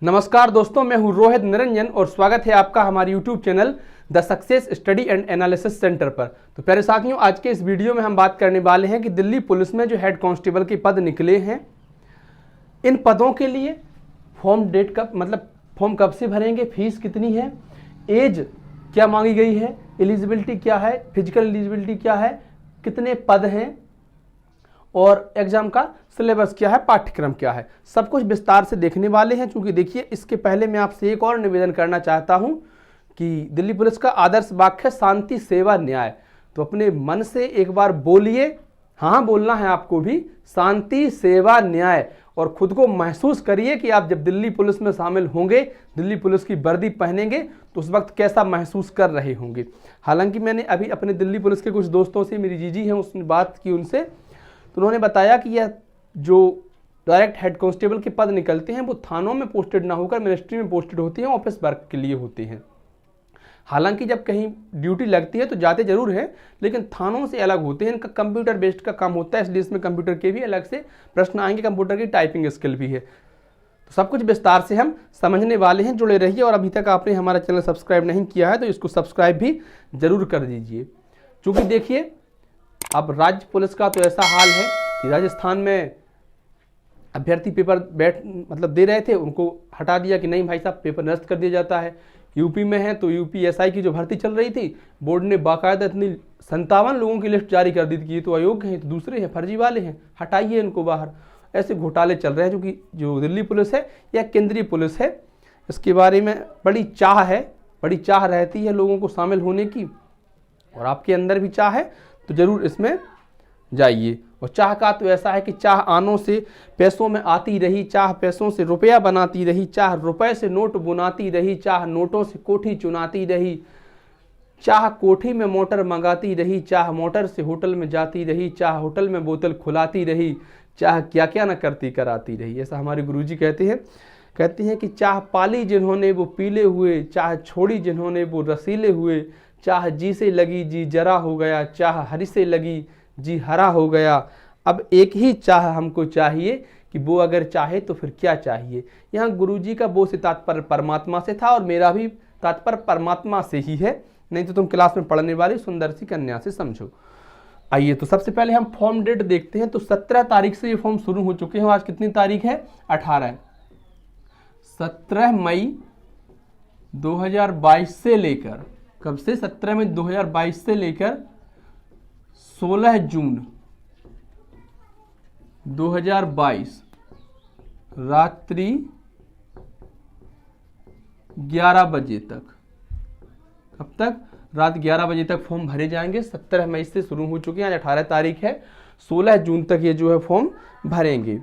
नमस्कार दोस्तों, मैं हूं रोहित निरंजन और स्वागत है आपका हमारे YouTube channel the success study and analysis centre पर। तो प्यारे साथियों, आज के इस वीडियो में हम बात करने वाले हैं कि दिल्ली पुलिस में जो हेड कांस्टेबल के पद निकले हैं, इन पदों के लिए फॉर्म कब से भरेंगे, फीस कितनी है, एज क्या मांगी गई है, एलिजिबिलिटी क्या है, फिजिकल एलिजिबिलिटी क्या है, कितने पद हैं और एग्जाम का सिलेबस क्या है, पाठ्यक्रम क्या है, सब कुछ विस्तार से देखने वाले हैं। क्योंकि देखिए, इसके पहले मैं आपसे एक और निवेदन करना चाहता हूं कि दिल्ली पुलिस का आदर्श वाक्य है शांति सेवा न्याय। तो अपने मन से एक बार बोलिए, हाँ बोलना है आपको भी, शांति सेवा न्याय, और खुद को महसूस करिए कि आप जब दिल्ली पुलिस में शामिल होंगे, दिल्ली पुलिस की वर्दी पहनेंगे तो उस वक्त कैसा महसूस कर रहे होंगे। हालांकि मैंने अभी अपने दिल्ली पुलिस के कुछ दोस्तों से, मेरी जीजी हैं, उसने बात की उनसे, तो उन्होंने बताया कि यह जो डायरेक्ट हेड कांस्टेबल के पद निकलते हैं वो थानों में पोस्टेड ना होकर मिनिस्ट्री में पोस्टेड होती हैं, ऑफिस वर्क के लिए होते हैं। हालांकि जब कहीं ड्यूटी लगती है तो जाते जरूर हैं, लेकिन थानों से अलग होते हैं। इनका कंप्यूटर बेस्ड का काम होता है, इसलिए इसमें कंप्यूटर के भी अलग से प्रश्न आएंगे, कंप्यूटर की टाइपिंग स्किल भी है। तो सब कुछ विस्तार से हम समझने वाले हैं, जुड़े रहिए। और अभी तक आपने हमारा चैनल सब्सक्राइब नहीं किया है तो इसको सब्सक्राइब भी जरूर कर दीजिए। क्योंकि देखिए, अब राज्य पुलिस का तो ऐसा हाल है कि राजस्थान में अभ्यर्थी पेपर दे रहे थे, उनको हटा दिया कि नहीं भाई साहब, पेपर निरस्त कर दिया जाता है। यूपी में है तो यूपी एसआई की जो भर्ती चल रही थी, बोर्ड ने बाकायदा इतनी 57 लोगों की लिस्ट जारी कर दी थी कि ये तो अयोग्य हैं, तो दूसरे हैं, फर्जी वाले हैं, हटाइए इनको बाहर। ऐसे घोटाले चल रहे हैं। क्योंकि जो दिल्ली पुलिस है या केंद्रीय पुलिस है, इसके बारे में बड़ी चाह है, बड़ी चाह रहती है लोगों को शामिल होने की, और आपके अंदर भी चाह है तो जरूर इसमें जाइए। और चाह का तो ऐसा है कि चाह आनों से पैसों में आती रही, चाह पैसों से रुपया बनाती रही, चाह रुपए से नोट बुनाती रही, चाह नोटों से कोठी चुनाती रही, चाह कोठी में मोटर मंगाती रही, चाह मोटर से होटल में जाती रही, चाह होटल में बोतल खुलाती रही, चाह क्या क्या न करती कराती रही। ऐसा हमारे गुरुजी कहते हैं कि चाह पाली जिन्होंने वो पीले हुए, चाह छोड़ी जिन्होंने वो रसीले हुए, चाह जी से लगी जी जरा हो गया, चाह हरी से लगी जी हरा हो गया। अब एक ही चाह हमको चाहिए कि वो अगर चाहे तो फिर क्या चाहिए। यहाँ गुरुजी का वो से तात्पर्य परमात्मा से था और मेरा भी तात्पर्य परमात्मा से ही है, नहीं तो तुम क्लास में पढ़ने वाली सुंदर सी कन्या से समझो। आइए, तो सबसे पहले हम फॉर्म डेट देखते हैं। तो 17 तारीख से ये फॉर्म शुरू हो चुके हैं। आज कितनी तारीख है? 18। 17 मई 2022 से लेकर, कब से? 17 मई 2022 से लेकर 16 जून 2022 रात्रि 11 बजे तक। कब तक? रात 11 बजे तक फॉर्म भरे जाएंगे। 17 मई से शुरू हो चुके हैं, आज 18 तारीख है, 16 जून तक ये जो है फॉर्म भरेंगे।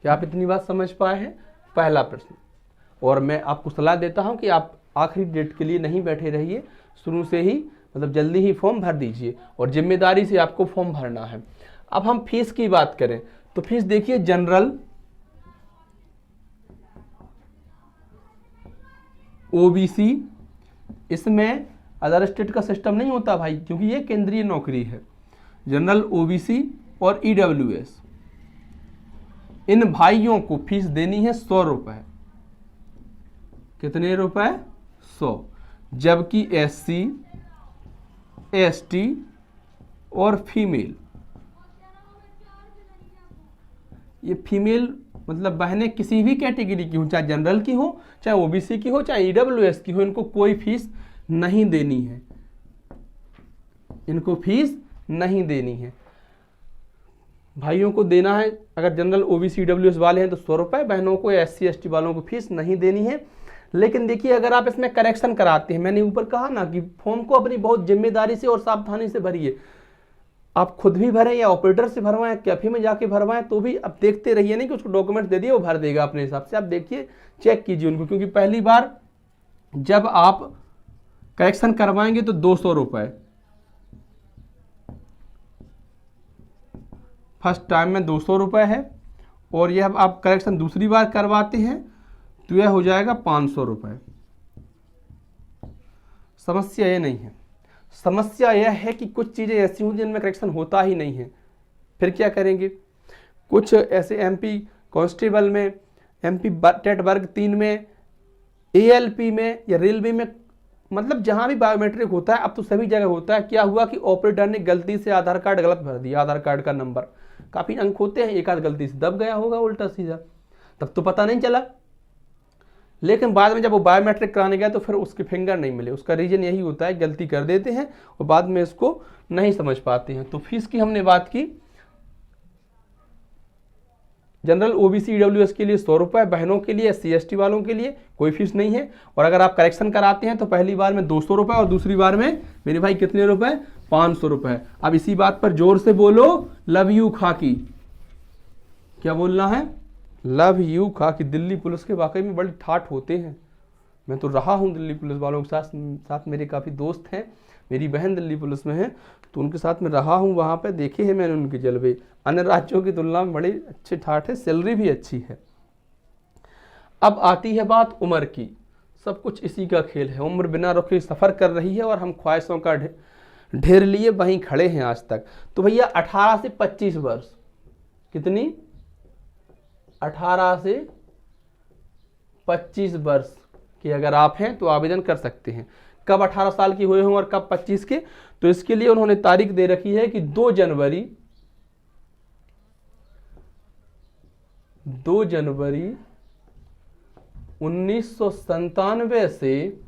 क्या आप इतनी बात समझ पाए हैं? पहला प्रश्न। और मैं आपको सलाह देता हूं कि आप आखिरी डेट के लिए नहीं बैठे रहिए, शुरू से ही जल्दी ही फॉर्म भर दीजिए, और जिम्मेदारी से आपको फॉर्म भरना है। अब हम फीस की बात करें तो फीस देखिए, जनरल, ओबीसी, इसमें अदर स्टेट का सिस्टम नहीं होता भाई, क्योंकि ये केंद्रीय नौकरी है। जनरल, ओबीसी और ईडब्ल्यूएस, इन भाइयों को फीस देनी है 100 रुपए। कितने रुपए? 100। जबकि एससी, एसटी और फीमेल, ये फीमेल बहनें किसी भी कैटेगरी की हो, चाहे जनरल की हो, चाहे ओबीसी की हो, चाहे ईडब्ल्यूएस की हो, इनको कोई फीस नहीं देनी है, इनको फीस नहीं देनी है। भाइयों को देना है, अगर जनरल, ओबीसी, ईडब्ल्यूएस वाले हैं तो 100 रुपए, बहनों को, एससी एसटी वालों को फीस नहीं देनी है। लेकिन देखिए, अगर आप इसमें करेक्शन कराते हैं, मैंने ऊपर कहा ना कि फॉर्म को अपनी बहुत जिम्मेदारी से और सावधानी से भरिए। आप खुद भी भरें या ऑपरेटर से भरवाएं, कैफे में जाके भरवाएं, तो भी अब देखते रहिए, नहीं कि उसको डॉक्यूमेंट दे दिए वो भर देगा अपने हिसाब से। आप देखिए, चेक कीजिए उनको, क्योंकि पहली बार जब आप करेक्शन करवाएंगे तो 200 रुपए फर्स्ट टाइम में 200 रुपए है, और यह आप करेक्शन दूसरी बार करवाते हैं तो यह हो जाएगा 500 रुपए। समस्या ये नहीं है। समस्या यह है कि कुछ चीज़ें ऐसी हों जिनमें करेक्शन होता ही नहीं है, फिर क्या करेंगे? कुछ ऐसे एमपी कांस्टेबल में MP टेट वर्ग 3 में, ALP में या रेलवे में, मतलब जहां भी बायोमेट्रिक होता है, अब तो सभी जगह होता है। क्या हुआ कि ऑपरेटर ने गलती से आधार कार्ड गलत भर दिया, आधार कार्ड का नंबर, काफी अंक होते हैं, एक आध गलती से दब गया होगा उल्टा सीधा, तब तो पता नहीं चला, लेकिन बाद में जब वो बायोमेट्रिक कराने गया तो फिर उसके फिंगर नहीं मिले। उसका रीजन यही होता है, गलती कर देते हैं और बाद में इसको नहीं समझ पाते हैं। तो फीस की हमने बात की, जनरल OBC EWS के लिए 100 रुपये, बहनों के लिए SC ST वालों के लिए कोई फीस नहीं है। और अगर आप करेक्शन कराते हैं तो पहली बार में 200 रुपये और दूसरी बार में मेरे भाई कितने रुपए, 500 रुपये। अब इसी बात पर जोर से बोलो, लव यू खाकी। क्या बोलना है, लव यू खाकी। दिल्ली पुलिस के वाकई में बड़े ठाठ होते हैं, मैं तो रहा हूँ दिल्ली पुलिस वालों के साथ मेरे काफ़ी दोस्त हैं, मेरी बहन दिल्ली पुलिस में है तो उनके साथ मैं रहा हूँ, वहाँ पे देखे हैं मैंने उनके जलवे। अन्य राज्यों की तुलना में बड़े अच्छे ठाठ है, सैलरी भी अच्छी है। अब आती है बात उम्र की, सब कुछ इसी का खेल है। उम्र बिना रुके सफ़र कर रही है और हम ख्वाहिशों का ढेर लिए वहीं खड़े हैं आज तक। तो भैया 18 से 25 वर्ष, कितनी, 18 से 25 वर्ष के अगर आप हैं तो आवेदन कर सकते हैं। कब 18 साल की हुए हों और कब 25 के, तो इसके लिए उन्होंने तारीख दे रखी है कि 2 जनवरी 1997 से,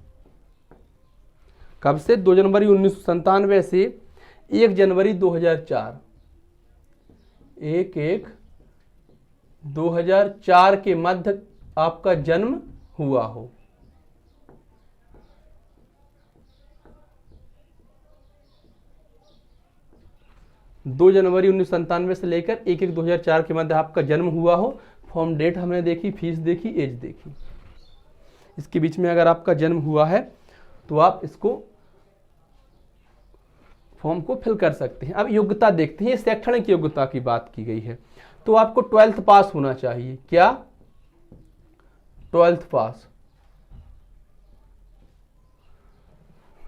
कब से, 2 जनवरी 1997 से 1 जनवरी 2004, 1/1/2004 के मध्य आपका जन्म हुआ हो। दो जनवरी 1997 से लेकर 1/1/2004 के मध्य आपका जन्म हुआ हो। फॉर्म डेट हमने देखी, फीस देखी, एज देखी, इसके बीच में अगर आपका जन्म हुआ है तो आप इसको फॉर्म को फिल कर सकते हैं। अब योग्यता देखते हैं, शैक्षणिक योग्यता की बात की गई है तो आपको 12th पास होना चाहिए। क्या, 12th पास।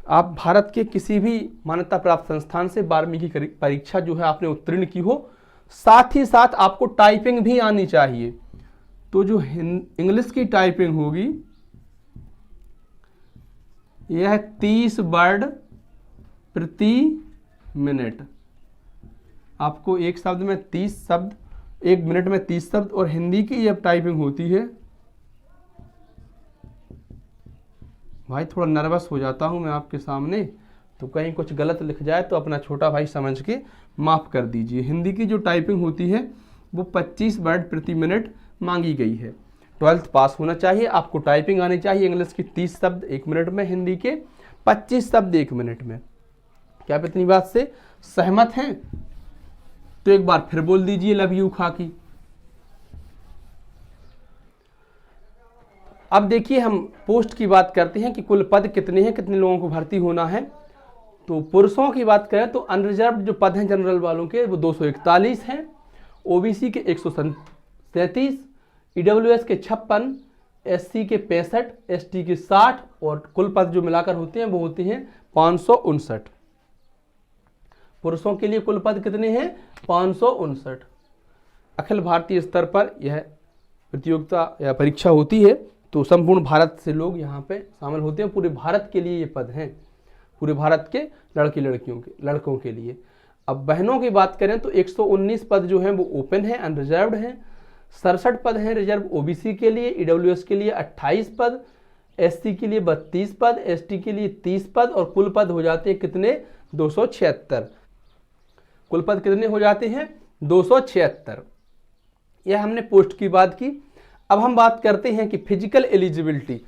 आप भारत के किसी भी मान्यता प्राप्त संस्थान से 12वीं की परीक्षा जो है आपने उत्तीर्ण की हो, साथ ही साथ आपको टाइपिंग भी आनी चाहिए। तो जो इंग्लिश की टाइपिंग होगी यह 30 वर्ड प्रति मिनट, आपको एक शब्द में 30 शब्द, 1 मिनट में 30 शब्द। और हिंदी की जब टाइपिंग होती है, भाई थोड़ा नर्वस हो जाता हूँ मैं आपके सामने, तो कहीं कुछ गलत लिख जाए तो अपना छोटा भाई समझ के माफ़ कर दीजिए। हिंदी की जो टाइपिंग होती है वो 25 वर्ड प्रति मिनट मांगी गई है। 12th पास होना चाहिए, आपको टाइपिंग आनी चाहिए। इंग्लिश की 30 शब्द 1 मिनट में, हिंदी के 25 शब्द 1 मिनट में। क्या आप इतनी बात से सहमत हैं? तो एक बार फिर बोल दीजिए, लव यू खाकी। अब देखिए हम पोस्ट की बात करते हैं कि कुल पद कितने हैं, कितने लोगों को भर्ती होना है। तो पुरुषों की बात करें तो अनरिजर्व जो पद हैं जनरल वालों के वो 241 हैं, OBC के 137, EWS के 56, SC के 65, ST के 60 और कुल पद जो मिलाकर होते हैं वो होते हैं 559। पुरुषों के लिए कुल पद कितने हैं? 559। अखिल भारतीय स्तर पर यह प्रतियोगिता या परीक्षा होती है तो संपूर्ण भारत से लोग यहाँ पे शामिल होते हैं। पूरे भारत के लिए ये पद हैं, पूरे भारत के लड़कों के लिए। अब बहनों की बात करें तो 119 पद जो हैं वो ओपन हैं, अनरिजर्व्ड हैं। 67 पद हैं रिजर्व OBC के लिए, EWS के लिए 28 पद, SC के लिए 32 पद, ST के लिए 30 पद और कुल पद हो जाते हैं कितने? 276। कुल पद कितने हो जाते हैं? 276। यह हमने पोस्ट की बात की। अब हम बात करते हैं कि फिजिकल एलिजिबिलिटी।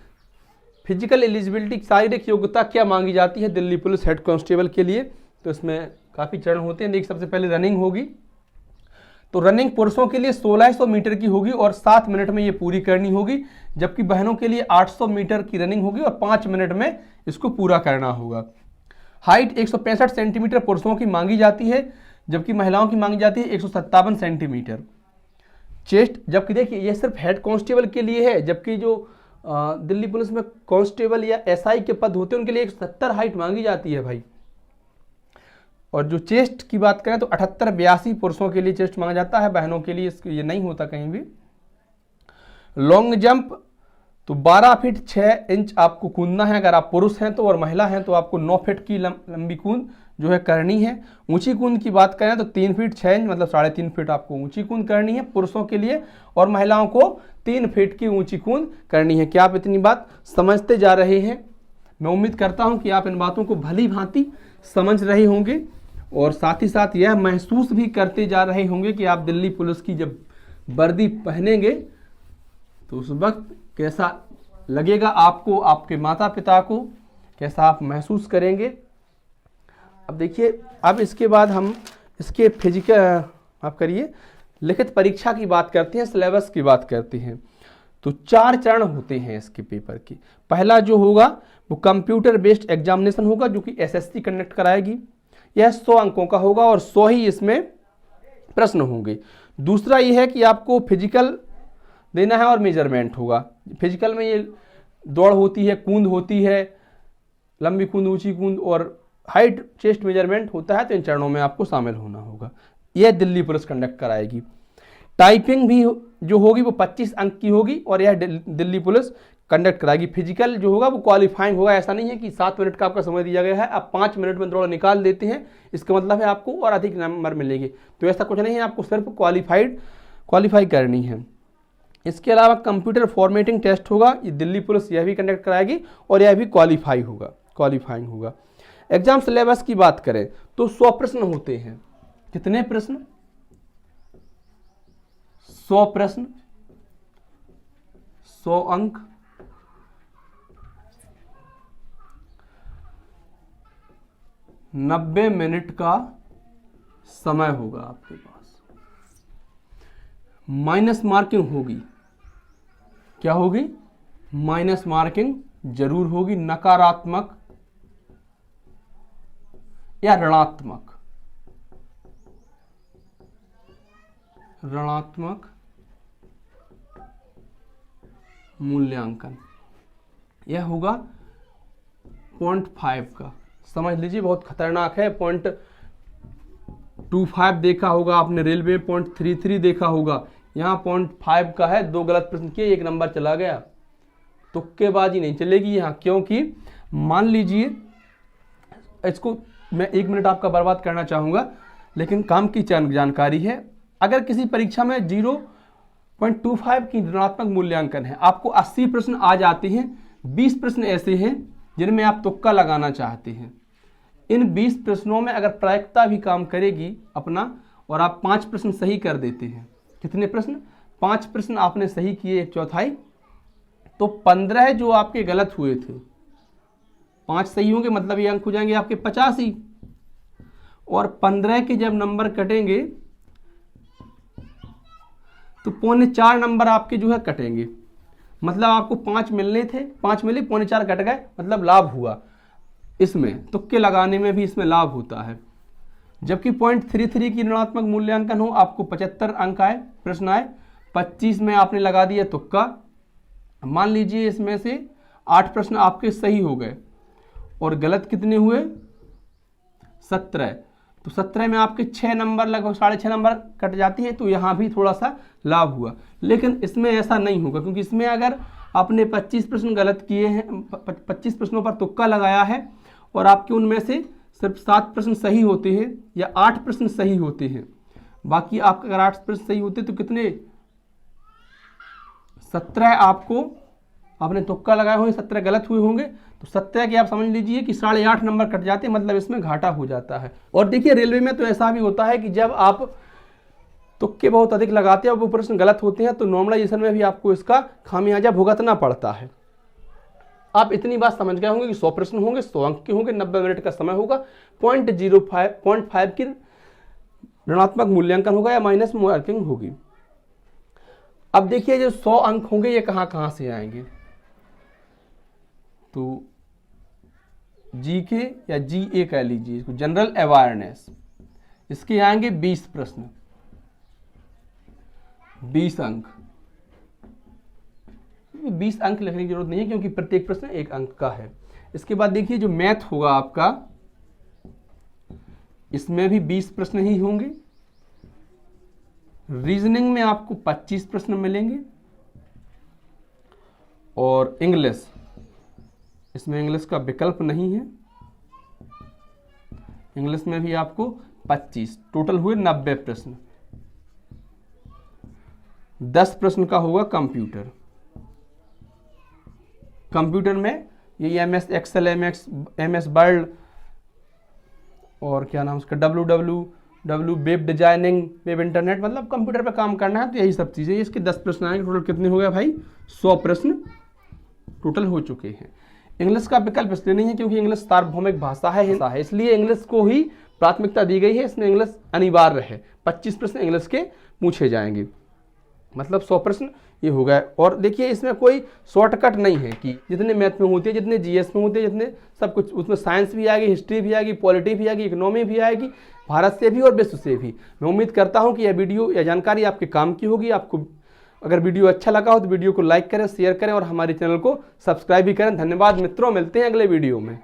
फिजिकल एलिजिबिलिटी शारीरिक योग्यता क्या मांगी जाती है दिल्ली पुलिस हेड कांस्टेबल के लिए? तो इसमें काफ़ी चरण होते हैं। देखिए सबसे पहले रनिंग होगी, तो रनिंग पुरुषों के लिए 1600 मीटर की होगी और 7 मिनट में ये पूरी करनी होगी, जबकि बहनों के लिए 800 मीटर की रनिंग होगी और 5 मिनट में इसको पूरा करना होगा। हाइट 165 सेंटीमीटर पुरुषों की मांगी जाती है, जबकि महिलाओं की मांगी जाती है 157 सेंटीमीटर। चेस्ट, जबकि देखिए ये सिर्फ हेड कांस्टेबल के लिए है, जबकि जो दिल्ली पुलिस में कांस्टेबल या SI के पद होते हैं उनके लिए 170 हाइट मांगी जाती है भाई। और जो चेस्ट की बात करें तो 78-82 पुरुषों के लिए चेस्ट मांगा जाता है, बहनों के लिए ये नहीं होता कहीं भी। लॉन्ग जंप तो 12 फीट 6 इंच आपको कूदना है अगर आप पुरुष हैं तो, और महिला हैं तो आपको 9 फीट की लंबी कूद जो है करनी है। ऊंची कूद की बात करें तो 3 फीट 6 इंच मतलब 3.5 फीट आपको ऊंची कूद करनी है पुरुषों के लिए, और महिलाओं को 3 फीट की ऊंची कूद करनी है। क्या आप इतनी बात समझते जा रहे हैं? मैं उम्मीद करता हूं कि आप इन बातों को भली भांति समझ रहे होंगे और साथ ही साथ यह महसूस भी करते जा रहे होंगे कि आप दिल्ली पुलिस की जब वर्दी पहनेंगे तो उस वक्त कैसा लगेगा आपको, आपके माता पिता को, कैसा आप महसूस करेंगे। अब देखिए, अब इसके बाद हम इसके फिजिकल आप करिए लिखित परीक्षा की बात करते हैं, सिलेबस की बात करते हैं। तो 4 चरण होते हैं इसके पेपर की। पहला जो होगा वो कंप्यूटर बेस्ड एग्जामिनेशन होगा जो कि एसएससी कंडक्ट कराएगी। यह 100 अंकों का होगा और 100 ही इसमें प्रश्न होंगे। दूसरा ये है कि आपको फिजिकल देना है और मेजरमेंट होगा। फिजिकल में ये दौड़ होती है, कूद होती है, लंबी कूद, ऊंची कूद और हाइट चेस्ट मेजरमेंट होता है। तो इन चरणों में आपको शामिल होना होगा। यह दिल्ली पुलिस कंडक्ट कराएगी। टाइपिंग भी जो होगी वो 25 अंक की होगी और यह दिल्ली पुलिस कंडक्ट कराएगी। फिजिकल जो होगा वो क्वालिफाइंग होगा। ऐसा नहीं है कि 7 मिनट का आपका समय दिया गया है, आप 5 मिनट में दौड़ निकाल देते हैं, इसका मतलब है आपको और अधिक नंबर मिलेंगे। तो ऐसा कुछ नहीं है, आपको सिर्फ क्वालिफाई करनी है। इसके अलावा कंप्यूटर फॉर्मेटिंग टेस्ट होगा, ये दिल्ली पुलिस यह भी कंडक्ट कराएगी और यह भी क्वालिफाइंग होगा। एग्जाम सिलेबस की बात करें तो 100 प्रश्न होते हैं। कितने प्रश्न? 100 प्रश्न, 100 अंक। नब्बे मिनट का समय होगा आपके पास। माइनस मार्किंग होगी। क्या होगी? माइनस मार्किंग जरूर होगी, नकारात्मक या ऋणात्मक मूल्यांकन। यह होगा 0.5 का। समझ लीजिए बहुत खतरनाक है। 0.25 देखा होगा आपने रेलवे, 0.33 देखा होगा, यहाँ 0.5 का है। 2 गलत प्रश्न किए, 1 नंबर चला गया। तुक्केबाजी नहीं चलेगी यहाँ, क्योंकि मान लीजिए, इसको मैं 1 मिनट आपका बर्बाद करना चाहूँगा लेकिन काम की जानकारी है। अगर किसी परीक्षा में 0.25 की ऋणात्मक मूल्यांकन है, आपको 80 प्रश्न आ जाते हैं, 20 प्रश्न ऐसे हैं जिनमें आप तुक्का लगाना चाहते हैं। इन 20 प्रश्नों में अगर प्रायिकता भी काम करेगी अपना और आप 5 प्रश्न सही कर देते हैं। कितने प्रश्न? 5 प्रश्न आपने सही किए, 1/4, तो 15 जो आपके गलत हुए थे, 5 सही होंगे, मतलब ये अंक हो जाएंगे आपके 85। और 15 के जब नंबर कटेंगे तो 4.25 नंबर आपके जो है कटेंगे। मतलब आपको 5 मिलने थे, 5 मिले, 4.25 कट गए, मतलब लाभ हुआ। इसमें तुक्के लगाने में भी इसमें लाभ होता है। जबकि 0.33 की ऋणात्मक मूल्यांकन हो, आपको 75 अंक आए, प्रश्न आए, 25 में आपने लगा दिया तुक्का। मान लीजिए इसमें से 8 प्रश्न आपके सही हो गए और गलत कितने हुए? 17। तो 17 में आपके 6 नंबर, लगभग 6.5 नंबर कट जाती है, तो यहाँ भी थोड़ा सा लाभ हुआ। लेकिन इसमें ऐसा नहीं होगा, क्योंकि इसमें अगर आपने 25 प्रश्न गलत किए हैं, 25 प्रश्नों पर तुक्का लगाया है और आपके उनमें से सिर्फ 7 प्रश्न सही होते हैं या 8 प्रश्न सही होते हैं, बाकी आपके अगर 8 प्रश्न सही होते तो कितने? 17 आपको आपने तुक्का लगाए होंगे, 17 गलत हुए होंगे, तो 17 के आप समझ लीजिए कि 8.5 नंबर कट जाते हैं, मतलब इसमें घाटा हो जाता है। और देखिए रेलवे में तो ऐसा भी होता है कि जब आप तुक्के बहुत अधिक लगाते हैं और वो प्रश्न गलत होते हैं तो नॉर्मलाइजेशन में भी आपको इसका खामियाजा भुगतना पड़ता है। आप इतनी बात समझ गए होंगे कि 100 प्रश्न होंगे, 100 अंक के होंगे, 90 मिनट का समय होगा, 0.5 की ऋणात्मक मूल्यांकन होगा या माइनस मार्किंग होगी। अब देखिए जो 100 अंक होंगे ये कहाँ से आएंगे? तो जीके या जीए कह लीजिए इसको, जनरल अवेयरनेस, इसके आएंगे 20 प्रश्न, 20 अंक। 20 अंक लिखने की जरूरत नहीं है क्योंकि प्रत्येक प्रश्न 1 अंक का है। इसके बाद देखिए जो मैथ होगा आपका, इसमें भी 20 प्रश्न ही होंगे। रीजनिंग में आपको 25 प्रश्न मिलेंगे। और इंग्लिश, इसमें इंग्लिश का विकल्प नहीं है, इंग्लिश में भी आपको 25, टोटल हुए 90 प्रश्न। 10 प्रश्न का होगा कंप्यूटर। कंप्यूटर में ये एमएस एक्सेल, एमएस वर्ड और क्या नाम उसका www, web designing, web internet, मतलब कंप्यूटर पे काम करना है तो यही सब चीज़ें। इसके 10 प्रश्न आएंगे। टोटल कितने हो गए भाई? 100 प्रश्न टोटल हो चुके हैं। इंग्लिश का विकल्प इसलिए नहीं है क्योंकि इंग्लिश सार्वभौमिक भाषा है, इसलिए इंग्लिश को ही प्राथमिकता दी गई है, इसमें इंग्लिश अनिवार्य है। 25 प्रश्न इंग्लिश के पूछे जाएंगे, मतलब 100 प्रश्न ये हो गए। और देखिए इसमें कोई शॉर्टकट नहीं है कि जितने मैथ में होते हैं, जितने जीएस में होते हैं, जितने सब कुछ, उसमें साइंस भी आएगी, हिस्ट्री भी आएगी, पॉलिटी भी आएगी, इकोनॉमी भी आएगी, भारत से भी और विश्व से भी। मैं उम्मीद करता हूँ कि यह वीडियो या जानकारी आपके काम की होगी। आपको अगर वीडियो अच्छा लगा हो तो वीडियो को लाइक करें, शेयर करें और हमारे चैनल को सब्सक्राइब भी करें। धन्यवाद मित्रों, मिलते हैं अगले वीडियो में।